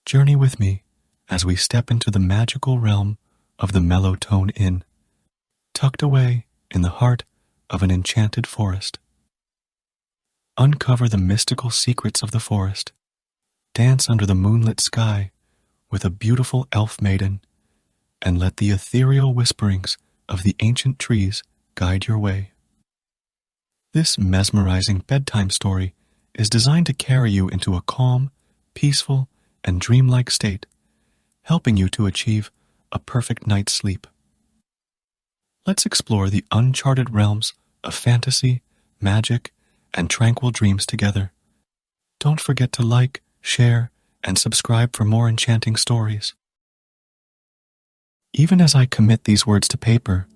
Journey with me as we step into the magical realm of the Mellow Tone Inn, tucked away in the heart of an enchanted forest. Uncover the mystical secrets of the forest, dance under the moonlit sky with a beautiful elf maiden, and let the ethereal whisperings of the ancient trees guide your way. This mesmerizing bedtime story is designed to carry you into a calm, peaceful, and dreamlike state, helping you to achieve a perfect night's sleep. Let's explore the uncharted realms of fantasy, magic, and tranquil dreams together. Don't forget to like, share, and subscribe for more enchanting stories. Even as I commit these words to paper,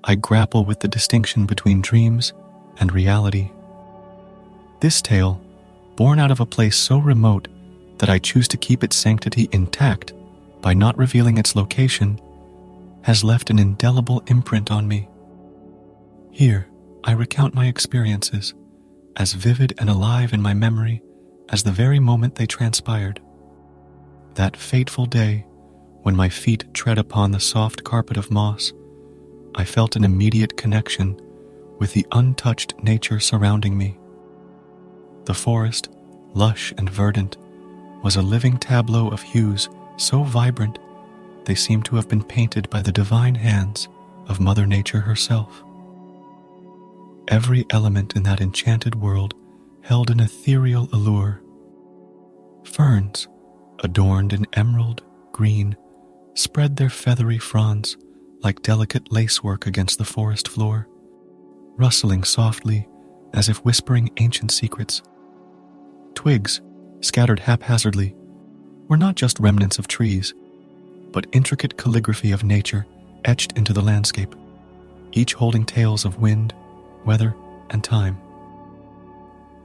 I grapple with the distinction between dreams and reality. This tale, born out of a place so remote that I choose to keep its sanctity intact by not revealing its location, has left an indelible imprint on me. Here, I recount my experiences, as vivid and alive in my memory as the very moment they transpired. That fateful day, when my feet tread upon the soft carpet of moss, I felt an immediate connection with the untouched nature surrounding me. The forest, lush and verdant, was a living tableau of hues so vibrant they seemed to have been painted by the divine hands of Mother Nature herself. Every element in that enchanted world held an ethereal allure. Ferns, adorned in emerald green, spread their feathery fronds like delicate lacework against the forest floor, rustling softly as if whispering ancient secrets. Twigs, scattered haphazardly, were not just remnants of trees, but intricate calligraphy of nature etched into the landscape, each holding tales of wind, weather, and time.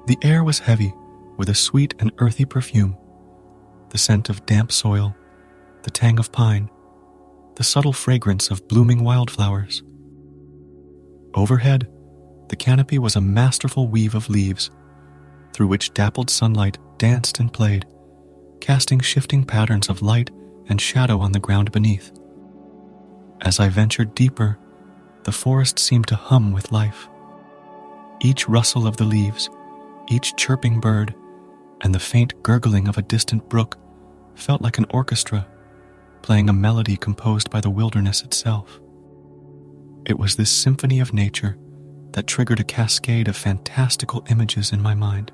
The air was heavy with a sweet and earthy perfume, the scent of damp soil, the tang of pine, the subtle fragrance of blooming wildflowers. Overhead, the canopy was a masterful weave of leaves, through which dappled sunlight danced and played, casting shifting patterns of light and shadow on the ground beneath. As I ventured deeper, the forest seemed to hum with life. Each rustle of the leaves, each chirping bird, and the faint gurgling of a distant brook felt like an orchestra, playing a melody composed by the wilderness itself. It was this symphony of nature that triggered a cascade of fantastical images in my mind.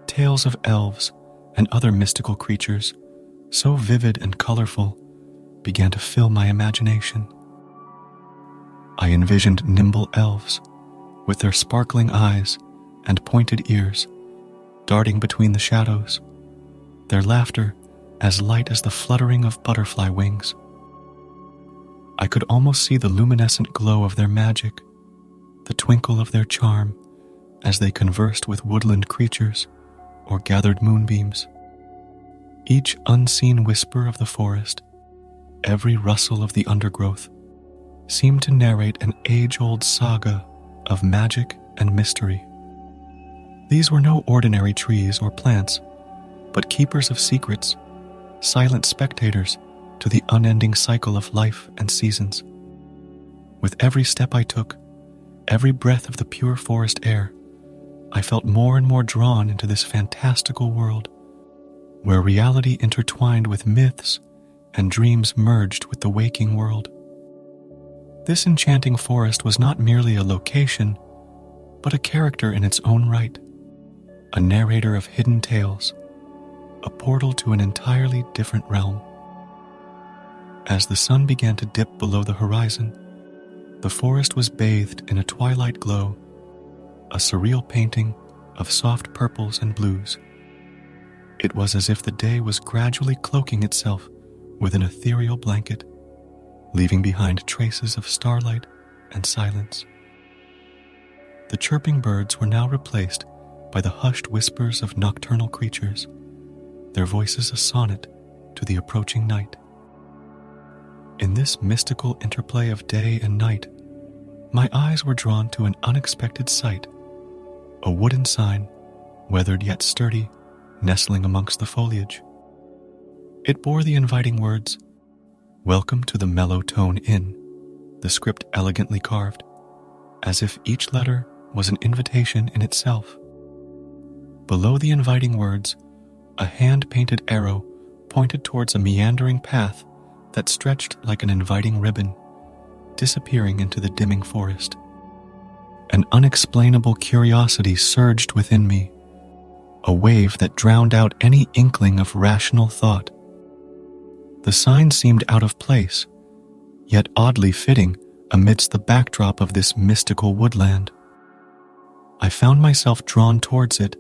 Tales of elves and other mystical creatures, so vivid and colorful, began to fill my imagination. I envisioned nimble elves, with their sparkling eyes and pointed ears, darting between the shadows, their laughter as light as the fluttering of butterfly wings. I could almost see the luminescent glow of their magic, the twinkle of their charm as they conversed with woodland creatures or gathered moonbeams. Each unseen whisper of the forest, every rustle of the undergrowth, seemed to narrate an age-old saga of magic and mystery. These were no ordinary trees or plants, but keepers of secrets, silent spectators to the unending cycle of life and seasons. With every step I took, every breath of the pure forest air, I felt more and more drawn into this fantastical world, where reality intertwined with myths and dreams merged with the waking world. This enchanting forest was not merely a location, but a character in its own right, a narrator of hidden tales, a portal to an entirely different realm. As the sun began to dip below the horizon, the forest was bathed in a twilight glow, a surreal painting of soft purples and blues. It was as if the day was gradually cloaking itself with an ethereal blanket, leaving behind traces of starlight and silence. The chirping birds were now replaced by the hushed whispers of nocturnal creatures, their voices a sonnet to the approaching night. In this mystical interplay of day and night, my eyes were drawn to an unexpected sight, a wooden sign, weathered yet sturdy, nestling amongst the foliage. It bore the inviting words, "Welcome to the Mellow Inn," the script elegantly carved, as if each letter was an invitation in itself. Below the inviting words, a hand-painted arrow pointed towards a meandering path that stretched like an inviting ribbon, disappearing into the dimming forest. An unexplainable curiosity surged within me, a wave that drowned out any inkling of rational thought. The sign seemed out of place, yet oddly fitting amidst the backdrop of this mystical woodland. I found myself drawn towards it,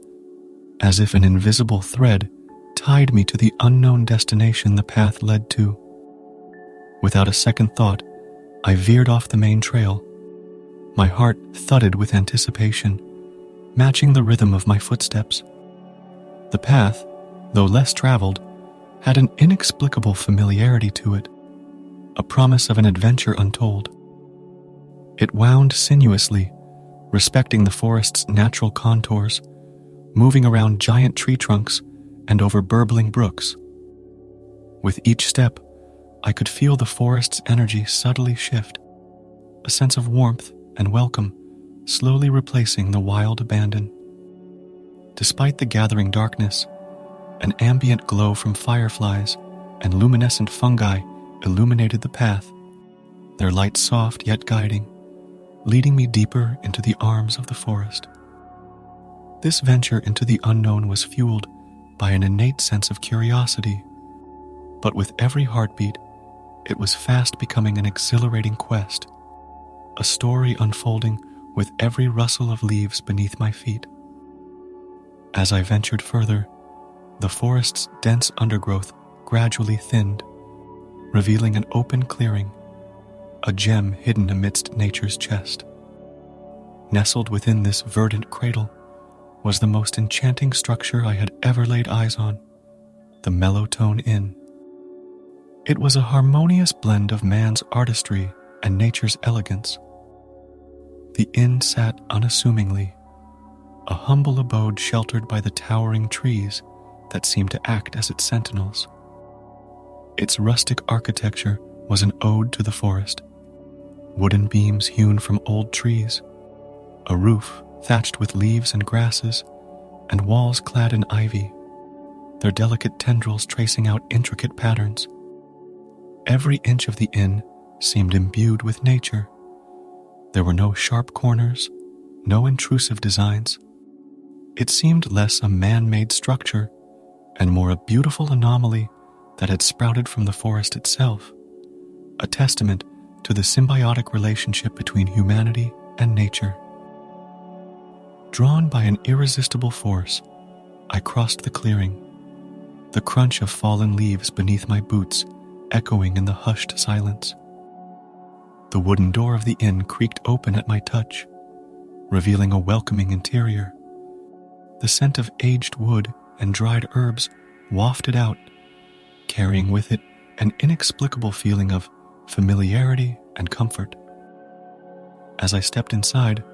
as if an invisible thread tied me to the unknown destination the path led to. Without a second thought, I veered off the main trail. My heart thudded with anticipation, matching the rhythm of my footsteps. The path, though less traveled, had an inexplicable familiarity to it, a promise of an adventure untold. It wound sinuously, respecting the forest's natural contours, moving around giant tree trunks and over burbling brooks. With each step, I could feel the forest's energy subtly shift, a sense of warmth and welcome slowly replacing the wild abandon. Despite the gathering darkness, an ambient glow from fireflies and luminescent fungi illuminated the path, their light soft yet guiding, leading me deeper into the arms of the forest. This venture into the unknown was fueled by an innate sense of curiosity, but with every heartbeat, it was fast becoming an exhilarating quest, a story unfolding with every rustle of leaves beneath my feet. As I ventured further, the forest's dense undergrowth gradually thinned, revealing an open clearing, a gem hidden amidst nature's chest. Nestled within this verdant cradle was the most enchanting structure I had ever laid eyes on, the Mellow Inn. It was a harmonious blend of man's artistry and nature's elegance. The inn sat unassumingly, a humble abode sheltered by the towering trees that seemed to act as its sentinels. Its rustic architecture was an ode to the forest, wooden beams hewn from old trees, a roof thatched with leaves and grasses, and walls clad in ivy, their delicate tendrils tracing out intricate patterns. Every inch of the inn seemed imbued with nature. There were no sharp corners, no intrusive designs. It seemed less a man-made structure and more a beautiful anomaly that had sprouted from the forest itself, a testament to the symbiotic relationship between humanity and nature. Drawn by an irresistible force, I crossed the clearing, the crunch of fallen leaves beneath my boots echoing in the hushed silence. The wooden door of the inn creaked open at my touch, revealing a welcoming interior. The scent of aged wood and dried herbs wafted out, carrying with it an inexplicable feeling of familiarity and comfort. As I stepped inside,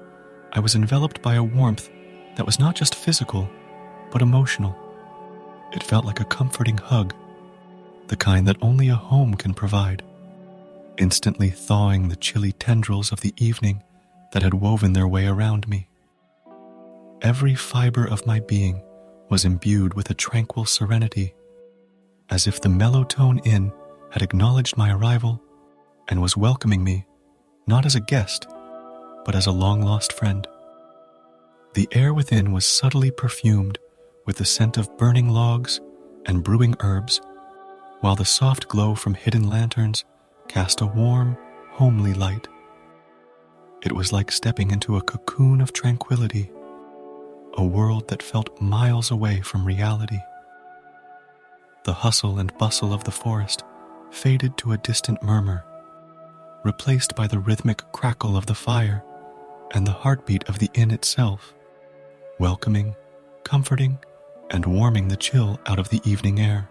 I was enveloped by a warmth that was not just physical, but emotional. It felt like a comforting hug, the kind that only a home can provide, instantly thawing the chilly tendrils of the evening that had woven their way around me. Every fiber of my being was imbued with a tranquil serenity, as if the Mellow Inn had acknowledged my arrival and was welcoming me, not as a guest, but as a long-lost friend. The air within was subtly perfumed with the scent of burning logs and brewing herbs, while the soft glow from hidden lanterns cast a warm, homely light. It was like stepping into a cocoon of tranquility, a world that felt miles away from reality. The hustle and bustle of the forest faded to a distant murmur, replaced by the rhythmic crackle of the fire and the heartbeat of the inn itself, welcoming, comforting, and warming the chill out of the evening air.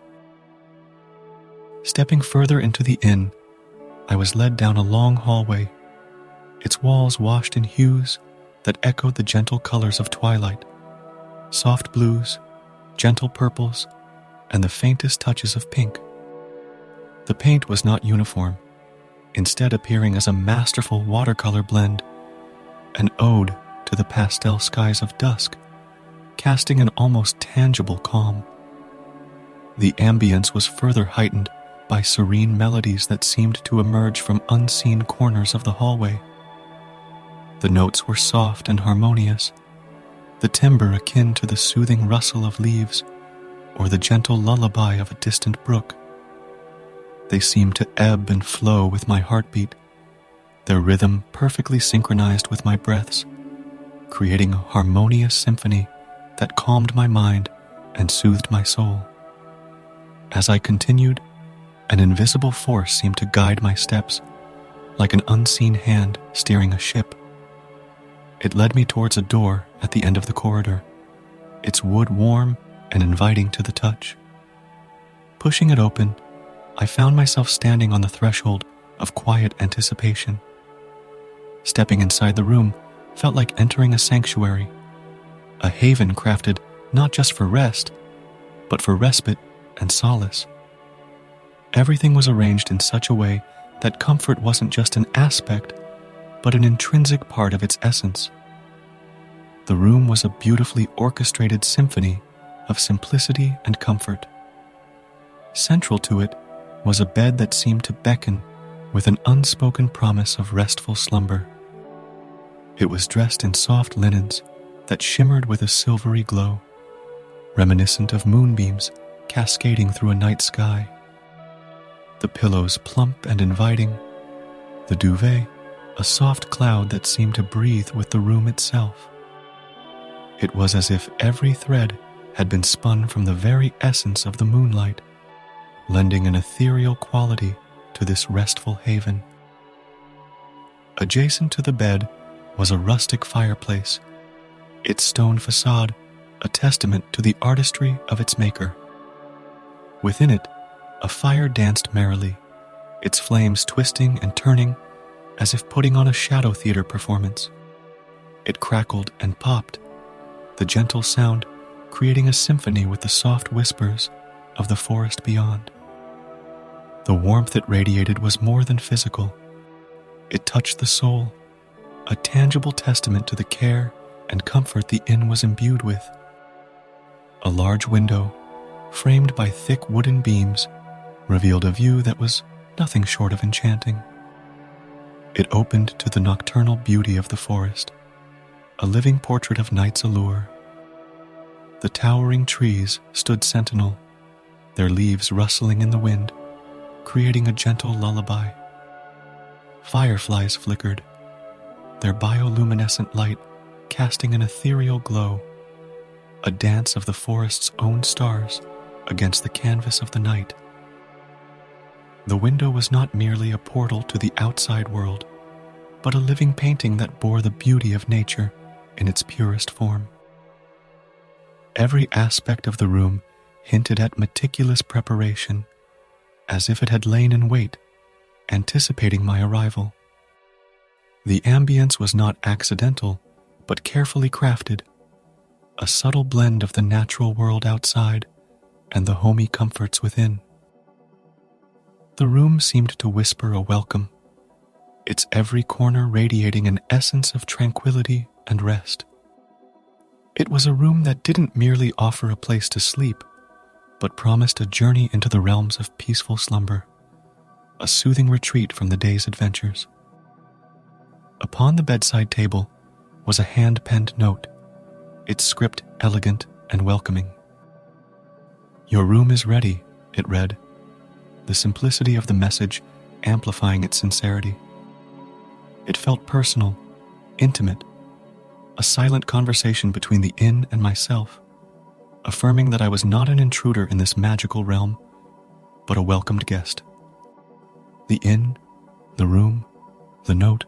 Stepping further into the inn, I was led down a long hallway, its walls washed in hues that echoed the gentle colors of twilight, soft blues, gentle purples, and the faintest touches of pink. The paint was not uniform, instead appearing as a masterful watercolor blend, an ode to the pastel skies of dusk, casting an almost tangible calm. The ambience was further heightened by serene melodies that seemed to emerge from unseen corners of the hallway. The notes were soft and harmonious, the timbre akin to the soothing rustle of leaves or the gentle lullaby of a distant brook. They seemed to ebb and flow with my heartbeat, their rhythm perfectly synchronized with my breaths, creating a harmonious symphony that calmed my mind and soothed my soul. As I continued, an invisible force seemed to guide my steps, like an unseen hand steering a ship. It led me towards a door at the end of the corridor, its wood warm and inviting to the touch. Pushing it open, I found myself standing on the threshold of quiet anticipation. Stepping inside the room felt like entering a sanctuary, a haven crafted not just for rest, but for respite and solace. Everything was arranged in such a way that comfort wasn't just an aspect, but an intrinsic part of its essence. The room was a beautifully orchestrated symphony of simplicity and comfort. Central to it was a bed that seemed to beckon with an unspoken promise of restful slumber. It was dressed in soft linens that shimmered with a silvery glow, reminiscent of moonbeams cascading through a night sky. The pillows plump and inviting, the duvet a soft cloud that seemed to breathe with the room itself. It was as if every thread had been spun from the very essence of the moonlight, lending an ethereal quality to this restful haven. Adjacent to the bed was a rustic fireplace, its stone facade a testament to the artistry of its maker. Within it, a fire danced merrily, its flames twisting and turning as if putting on a shadow theater performance. It crackled and popped, the gentle sound creating a symphony with the soft whispers of the forest beyond. The warmth it radiated was more than physical. It touched the soul, a tangible testament to the care and comfort the inn was imbued with. A large window, framed by thick wooden beams, revealed a view that was nothing short of enchanting. It opened to the nocturnal beauty of the forest, a living portrait of night's allure. The towering trees stood sentinel, their leaves rustling in the wind, creating a gentle lullaby. Fireflies flickered, their bioluminescent light casting an ethereal glow, a dance of the forest's own stars against the canvas of the night. The window was not merely a portal to the outside world, but a living painting that bore the beauty of nature in its purest form. Every aspect of the room hinted at meticulous preparation, as if it had lain in wait, anticipating my arrival. The ambience was not accidental, but carefully crafted, a subtle blend of the natural world outside and the homey comforts within. The room seemed to whisper a welcome, its every corner radiating an essence of tranquility and rest. It was a room that didn't merely offer a place to sleep, but promised a journey into the realms of peaceful slumber, a soothing retreat from the day's adventures. Upon the bedside table was a hand-penned note, its script elegant and welcoming. "Your room is ready," it read, the simplicity of the message amplifying its sincerity. It felt personal, intimate, a silent conversation between the inn and myself, affirming that I was not an intruder in this magical realm, but a welcomed guest. The inn, the room, the note,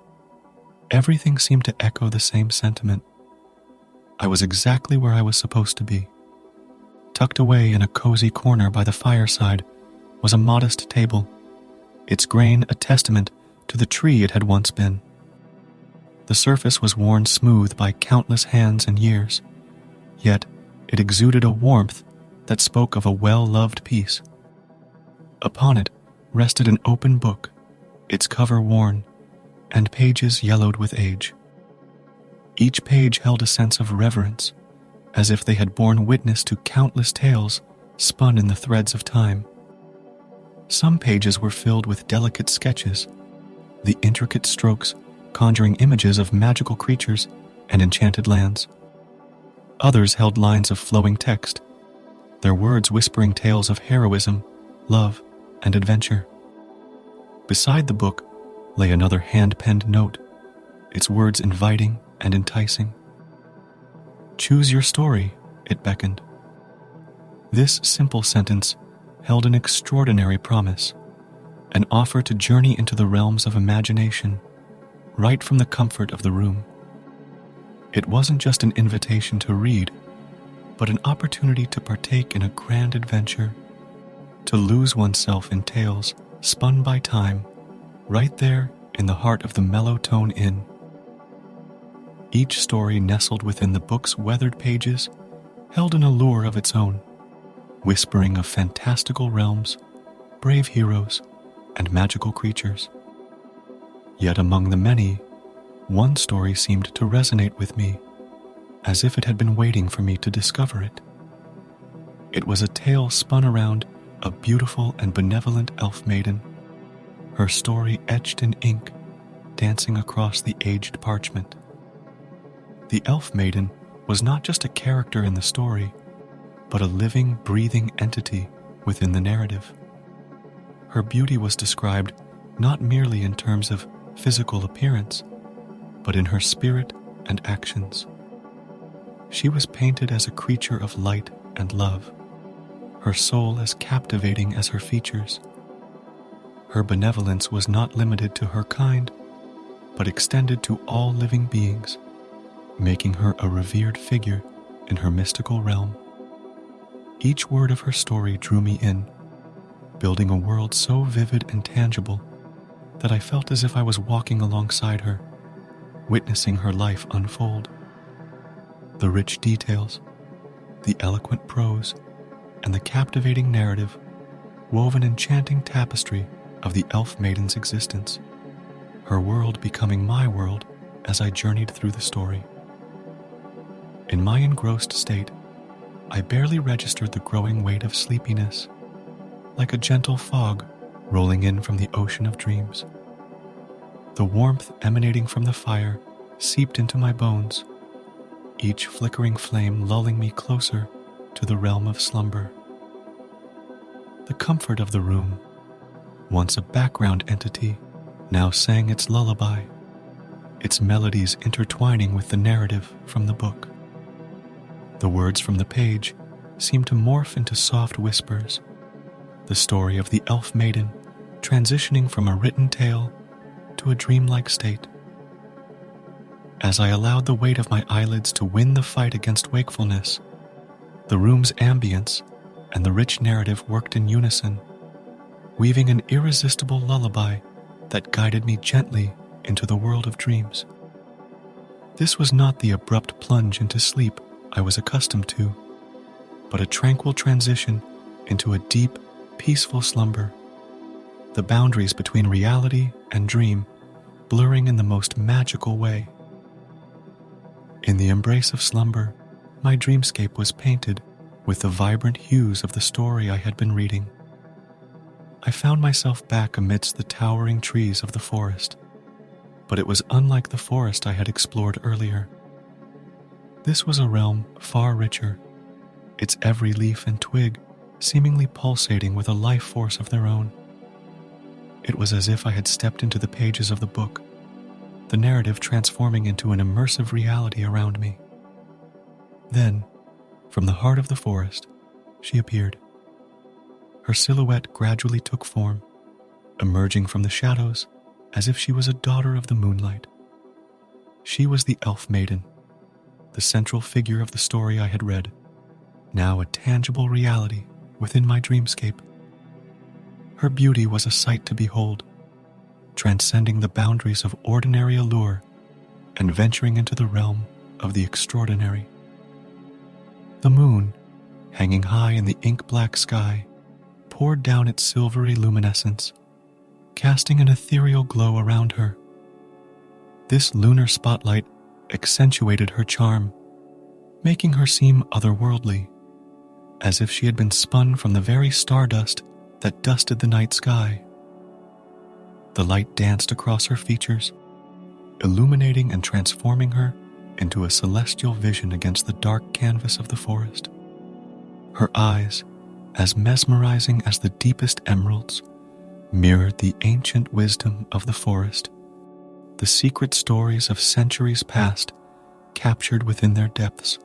everything seemed to echo the same sentiment. I was exactly where I was supposed to be. Tucked away in a cozy corner by the fireside was a modest table, its grain a testament to the tree it had once been. The surface was worn smooth by countless hands and years, yet it exuded a warmth that spoke of a well-loved piece. Upon it rested an open book, its cover worn, and pages yellowed with age. Each page held a sense of reverence, as if they had borne witness to countless tales spun in the threads of time. Some pages were filled with delicate sketches, the intricate strokes conjuring images of magical creatures and enchanted lands. Others held lines of flowing text, their words whispering tales of heroism, love, and adventure. Beside the book lay another hand-penned note, its words inviting and enticing. "Choose your story," it beckoned. This simple sentence held an extraordinary promise, an offer to journey into the realms of imagination, right from the comfort of the room. It wasn't just an invitation to read, but an opportunity to partake in a grand adventure, to lose oneself in tales spun by time, right there in the heart of the Mellow Tone Inn. Each story nestled within the book's weathered pages held an allure of its own, whispering of fantastical realms, brave heroes, and magical creatures. Yet among the many, one story seemed to resonate with me, as if it had been waiting for me to discover it. It was a tale spun around a beautiful and benevolent elf maiden, her story etched in ink, dancing across the aged parchment. The elf maiden was not just a character in the story, but a living, breathing entity within the narrative. Her beauty was described not merely in terms of physical appearance, but in her spirit and actions. She was painted as a creature of light and love, her soul as captivating as her features. Her benevolence was not limited to her kind, but extended to all living beings, making her a revered figure in her mystical realm. Each word of her story drew me in, building a world so vivid and tangible that I felt as if I was walking alongside her, witnessing her life unfold. The rich details, the eloquent prose, and the captivating narrative wove an enchanting tapestry of the elf maiden's existence, her world becoming my world as I journeyed through the story. In my engrossed state, I barely registered the growing weight of sleepiness, like a gentle fog rolling in from the ocean of dreams. The warmth emanating from the fire seeped into my bones, each flickering flame lulling me closer to the realm of slumber. The comfort of the room, once a background entity, now sang its lullaby, its melodies intertwining with the narrative from the book. The words from the page seemed to morph into soft whispers, the story of the elf maiden transitioning from a written tale to a dreamlike state. As I allowed the weight of my eyelids to win the fight against wakefulness, the room's ambience and the rich narrative worked in unison, weaving an irresistible lullaby that guided me gently into the world of dreams. This was not the abrupt plunge into sleep I was accustomed to, but a tranquil transition into a deep, peaceful slumber, the boundaries between reality and dream blurring in the most magical way. In the embrace of slumber, my dreamscape was painted with the vibrant hues of the story I had been reading. I found myself back amidst the towering trees of the forest, but it was unlike the forest I had explored earlier. This was a realm far richer, its every leaf and twig seemingly pulsating with a life force of their own. It was as if I had stepped into the pages of the book, the narrative transforming into an immersive reality around me. Then, from the heart of the forest, she appeared. Her silhouette gradually took form, emerging from the shadows as if she was a daughter of the moonlight. She was the elf maiden, the central figure of the story I had read, now a tangible reality within my dreamscape. Her beauty was a sight to behold, transcending the boundaries of ordinary allure and venturing into the realm of the extraordinary. The moon, hanging high in the ink-black sky, poured down its silvery luminescence casting an ethereal glow around her. This lunar spotlight accentuated her charm, making her seem otherworldly, as if she had been spun from the very stardust that dusted the night sky. The light danced across her features, illuminating and transforming her into a celestial vision against the dark canvas of the forest. Her eyes, as mesmerizing as the deepest emeralds, mirrored the ancient wisdom of the forest, the secret stories of centuries past captured within their depths.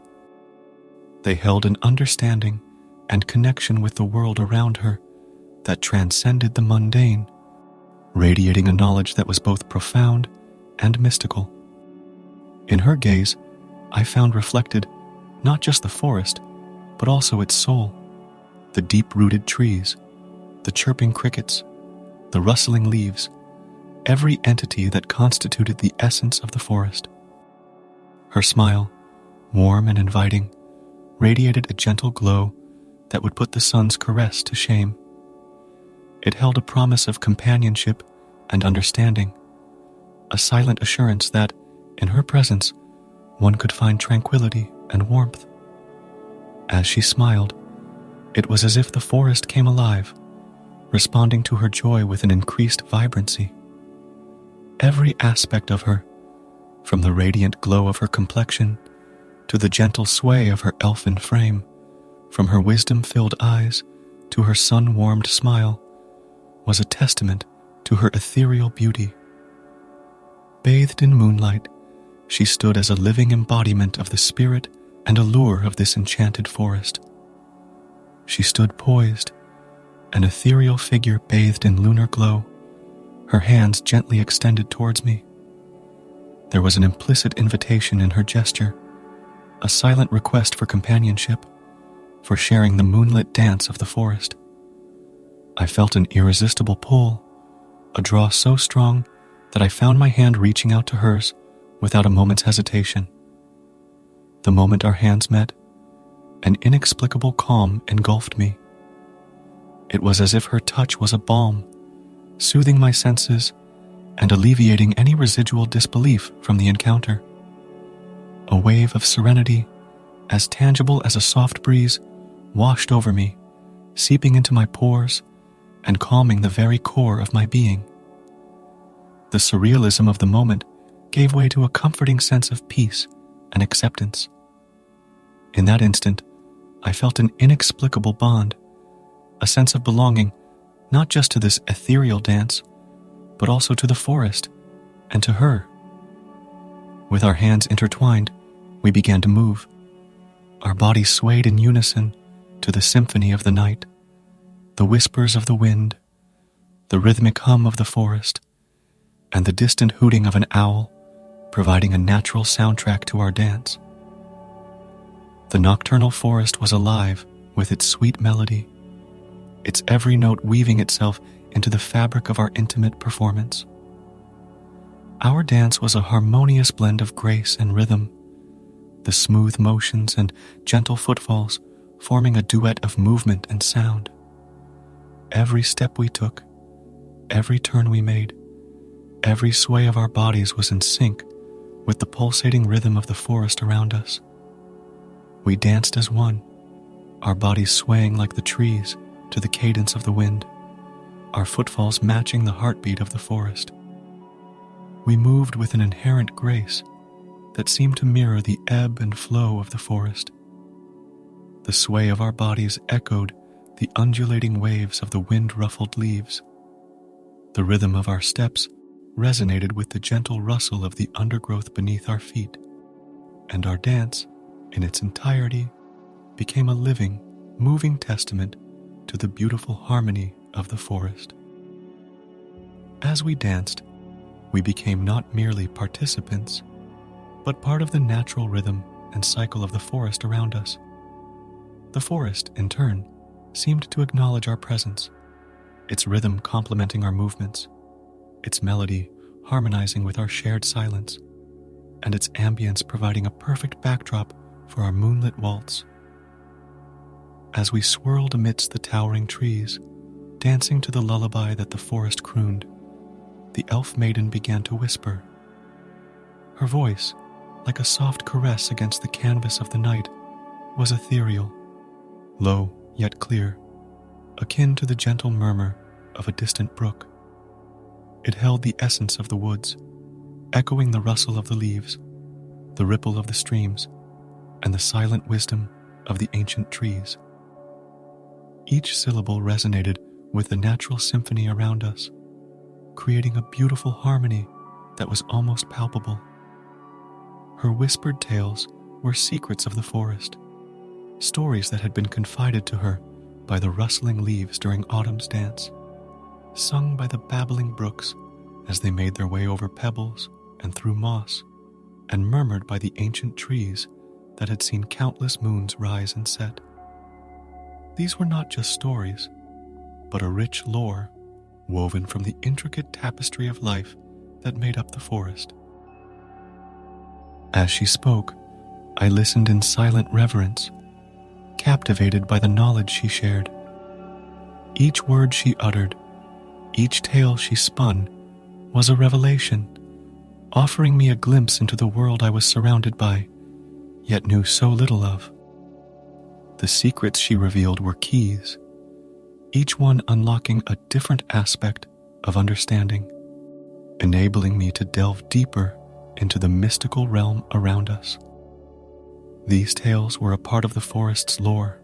They held an understanding and connection with the world around her that transcended the mundane, radiating a knowledge that was both profound and mystical. In her gaze, I found reflected not just the forest, but also its soul, the deep-rooted trees, the chirping crickets, the rustling leaves, every entity that constituted the essence of the forest. Her smile, warm and inviting, radiated a gentle glow that would put the sun's caress to shame. It held a promise of companionship and understanding, a silent assurance that, in her presence, one could find tranquility and warmth. As she smiled, it was as if the forest came alive, responding to her joy with an increased vibrancy. Every aspect of her, from the radiant glow of her complexion to the gentle sway of her elfin frame, from her wisdom-filled eyes to her sun-warmed smile, was a testament to her ethereal beauty. Bathed in moonlight, she stood as a living embodiment of the spirit and allure of this enchanted forest. She stood poised, an ethereal figure bathed in lunar glow, her hands gently extended towards me. There was an implicit invitation in her gesture, a silent request for companionship, for sharing the moonlit dance of the forest. I felt an irresistible pull, a draw so strong that I found my hand reaching out to hers without a moment's hesitation. The moment our hands met, an inexplicable calm engulfed me. It was as if her touch was a balm, soothing my senses and alleviating any residual disbelief from the encounter. A wave of serenity, as tangible as a soft breeze, washed over me, seeping into my pores and calming the very core of my being. The surrealism of the moment gave way to a comforting sense of peace and acceptance. In that instant, I felt an inexplicable bond, a sense of belonging not just to this ethereal dance, but also to the forest and to her. With our hands intertwined, we began to move. Our bodies swayed in unison to the symphony of the night, the whispers of the wind, the rhythmic hum of the forest, and the distant hooting of an owl, providing a natural soundtrack to our dance. The nocturnal forest was alive with its sweet melody, its every note weaving itself into the fabric of our intimate performance. Our dance was a harmonious blend of grace and rhythm, the smooth motions and gentle footfalls forming a duet of movement and sound. Every step we took, every turn we made, every sway of our bodies was in sync with the pulsating rhythm of the forest around us. We danced as one, our bodies swaying like the trees to the cadence of the wind, our footfalls matching the heartbeat of the forest. We moved with an inherent grace that seemed to mirror the ebb and flow of the forest. The sway of our bodies echoed the undulating waves of the wind-ruffled leaves. The rhythm of our steps resonated with the gentle rustle of the undergrowth beneath our feet, and our dance, in its entirety, became a living, moving testament to the beautiful harmony of the forest. As we danced, we became not merely participants, but part of the natural rhythm and cycle of the forest around us. The forest, in turn, seemed to acknowledge our presence, its rhythm complementing our movements, its melody harmonizing with our shared silence, and its ambience providing a perfect backdrop for our moonlit waltz. As we swirled amidst the towering trees, dancing to the lullaby that the forest crooned, the Elf Maiden began to whisper. Her voice, like a soft caress against the canvas of the night, was ethereal, low yet clear, akin to the gentle murmur of a distant brook. It held the essence of the woods, echoing the rustle of the leaves, the ripple of the streams, and the silent wisdom of the ancient trees. Each syllable resonated with the natural symphony around us, creating a beautiful harmony that was almost palpable. Her whispered tales were secrets of the forest, stories that had been confided to her by the rustling leaves during autumn's dance, sung by the babbling brooks as they made their way over pebbles and through moss, and murmured by the ancient trees that had seen countless moons rise and set. These were not just stories, but a rich lore woven from the intricate tapestry of life that made up the forest. As she spoke, I listened in silent reverence, captivated by the knowledge she shared. Each word she uttered, each tale she spun, was a revelation, offering me a glimpse into the world I was surrounded by, yet knew so little of. The secrets she revealed were keys, each one unlocking a different aspect of understanding, enabling me to delve deeper into the mystical realm around us. These tales were a part of the forest's lore,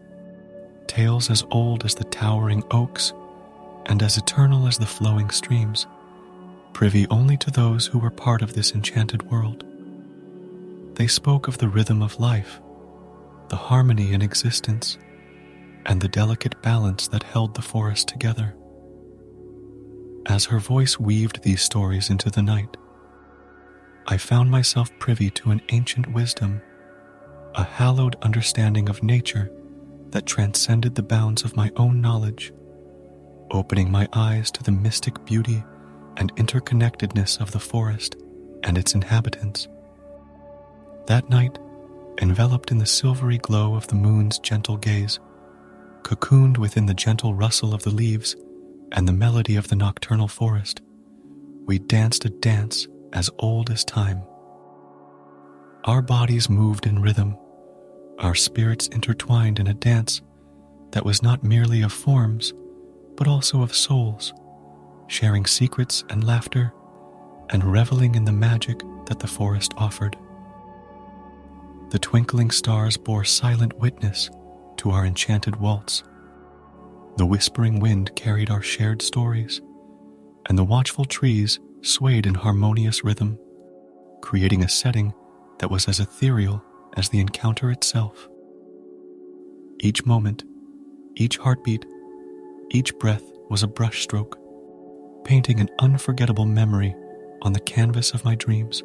tales as old as the towering oaks and as eternal as the flowing streams, privy only to those who were part of this enchanted world. They spoke of the rhythm of life, the harmony in existence, and the delicate balance that held the forest together. As her voice weaved these stories into the night, I found myself privy to an ancient wisdom, a hallowed understanding of nature that transcended the bounds of my own knowledge, opening my eyes to the mystic beauty and interconnectedness of the forest and its inhabitants. That night, enveloped in the silvery glow of the moon's gentle gaze, cocooned within the gentle rustle of the leaves and the melody of the nocturnal forest, we danced a dance as old as time. Our bodies moved in rhythm, our spirits intertwined in a dance that was not merely of forms, but also of souls, sharing secrets and laughter, and reveling in the magic that the forest offered. The twinkling stars bore silent witness to our enchanted waltz. The whispering wind carried our shared stories, and the watchful trees swayed in harmonious rhythm, creating a setting that was as ethereal as the encounter itself. Each moment, each heartbeat, each breath was a brushstroke, painting an unforgettable memory on the canvas of my dreams.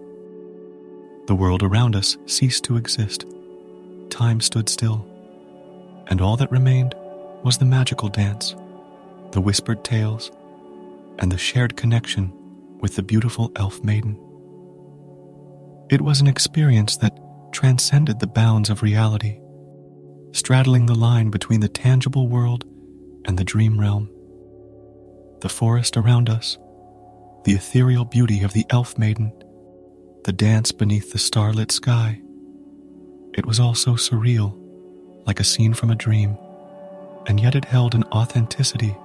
The world around us ceased to exist. Time stood still, and all that remained was the magical dance, the whispered tales, and the shared connection with the beautiful Elf Maiden. It was an experience that transcended the bounds of reality, straddling the line between the tangible world and the dream realm. The forest around us, the ethereal beauty of the Elf Maiden, the dance beneath the starlit sky. It was all so surreal, like a scene from a dream, and yet it held an authenticity,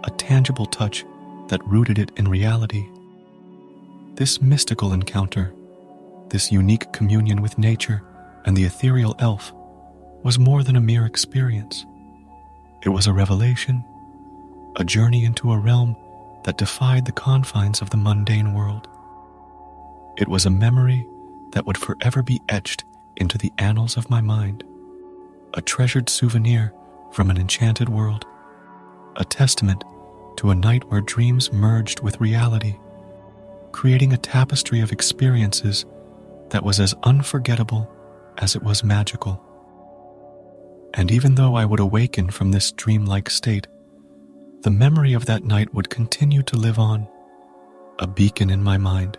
a tangible touch that rooted it in reality. This mystical encounter, this unique communion with nature and the ethereal elf, was more than a mere experience. It was a revelation, a journey into a realm that defied the confines of the mundane world. It was a memory that would forever be etched into the annals of my mind, a treasured souvenir from an enchanted world, a testament to a night where dreams merged with reality, creating a tapestry of experiences that was as unforgettable as it was magical. And even though I would awaken from this dreamlike state, the memory of that night would continue to live on, a beacon in my mind,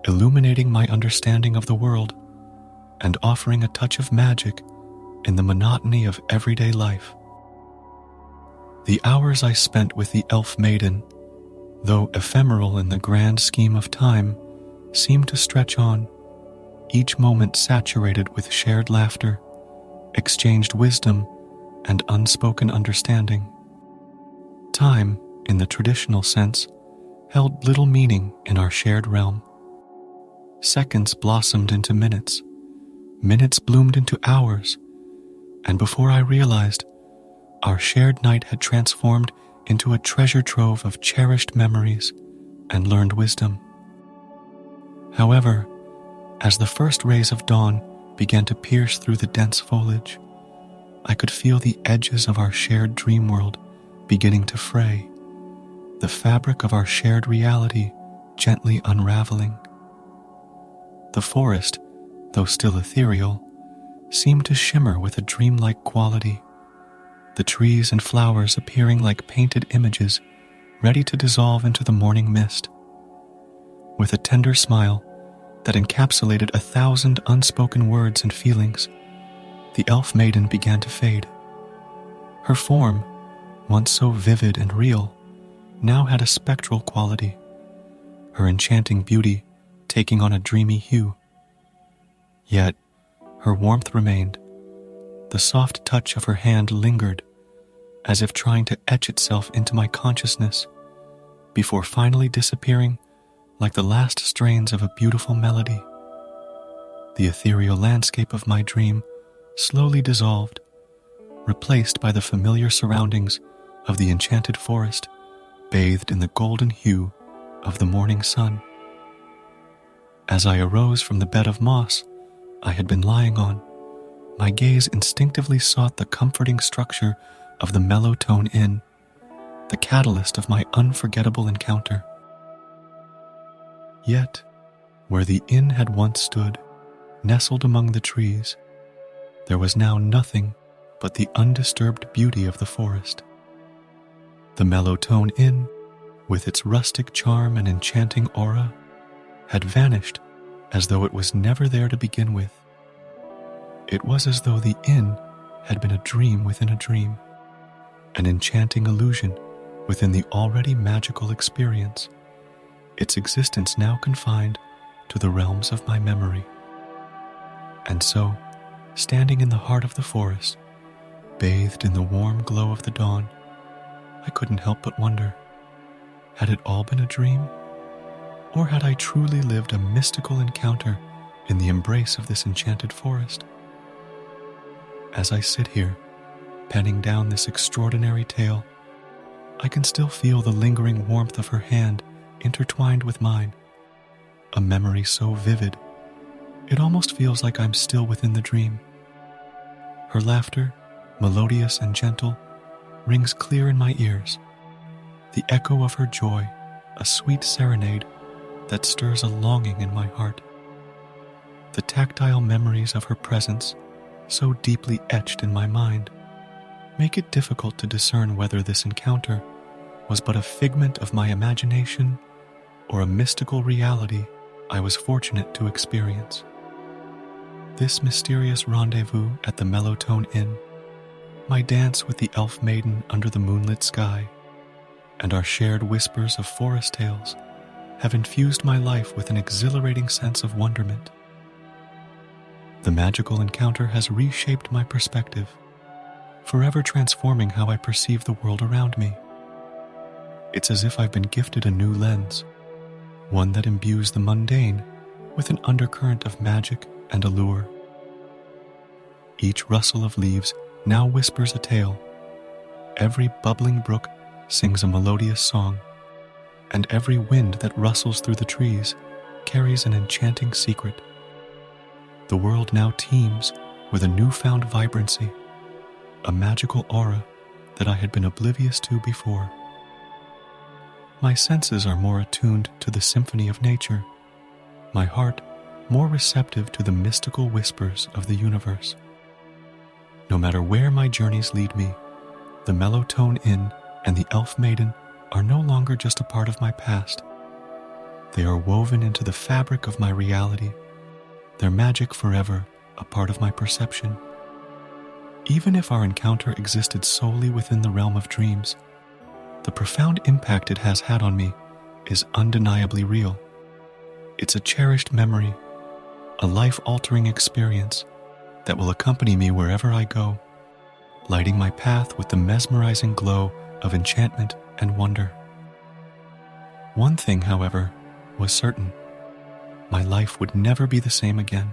illuminating my understanding of the world and offering a touch of magic in the monotony of everyday life. The hours I spent with the Elf Maiden, though ephemeral in the grand scheme of time, seemed to stretch on, each moment saturated with shared laughter, exchanged wisdom, and unspoken understanding. Time, in the traditional sense, held little meaning in our shared realm. Seconds blossomed into minutes, minutes bloomed into hours, and before I realized, our shared night had transformed into a treasure trove of cherished memories and learned wisdom. However, as the first rays of dawn began to pierce through the dense foliage, I could feel the edges of our shared dream world beginning to fray, the fabric of our shared reality gently unraveling. The forest, though still ethereal, seemed to shimmer with a dreamlike quality, the trees and flowers appearing like painted images ready to dissolve into the morning mist. With a tender smile that encapsulated 1,000 unspoken words and feelings, the elf maiden began to fade. Her form, once so vivid and real, now had a spectral quality, her enchanting beauty taking on a dreamy hue. Yet, her warmth remained. The soft touch of her hand lingered, as if trying to etch itself into my consciousness, before finally disappearing like the last strains of a beautiful melody. The ethereal landscape of my dream slowly dissolved, replaced by the familiar surroundings of the enchanted forest, bathed in the golden hue of the morning sun. As I arose from the bed of moss I had been lying on, my gaze instinctively sought the comforting structure of the Mellow Inn, the catalyst of my unforgettable encounter. Yet, where the inn had once stood, nestled among the trees, there was now nothing but the undisturbed beauty of the forest. The Mellow Inn, with its rustic charm and enchanting aura, had vanished as though it was never there to begin with. It was as though the inn had been a dream within a dream, an enchanting illusion within the already magical experience, its existence now confined to the realms of my memory. And so, standing in the heart of the forest, bathed in the warm glow of the dawn, I couldn't help but wonder, had it all been a dream? Or had I truly lived a mystical encounter in the embrace of this enchanted forest? As I sit here, penning down this extraordinary tale, I can still feel the lingering warmth of her hand intertwined with mine, a memory so vivid, it almost feels like I'm still within the dream. Her laughter, melodious and gentle, rings clear in my ears, the echo of her joy, a sweet serenade that stirs a longing in my heart. The tactile memories of her presence, so deeply etched in my mind, make it difficult to discern whether this encounter was but a figment of my imagination or a mystical reality I was fortunate to experience. This mysterious rendezvous at the Mellow Inn, my dance with the elf maiden under the moonlit sky, and our shared whispers of forest tales have infused my life with an exhilarating sense of wonderment. The magical encounter has reshaped my perspective, forever transforming how I perceive the world around me. It's as if I've been gifted a new lens, one that imbues the mundane with an undercurrent of magic and allure. Each rustle of leaves now whispers a tale. Every bubbling brook sings a melodious song, and every wind that rustles through the trees carries an enchanting secret. The world now teems with a newfound vibrancy, a magical aura that I had been oblivious to before. My senses are more attuned to the symphony of nature, my heart more receptive to the mystical whispers of the universe. No matter where my journeys lead me, the Mellow Inn and the Elf Maiden are no longer just a part of my past. They are woven into the fabric of my reality, their magic forever a part of my perception. Even if our encounter existed solely within the realm of dreams, the profound impact it has had on me is undeniably real. It's a cherished memory, a life-altering experience that will accompany me wherever I go, lighting my path with the mesmerizing glow of enchantment and wonder. One thing, however, was certain. My life would never be the same again.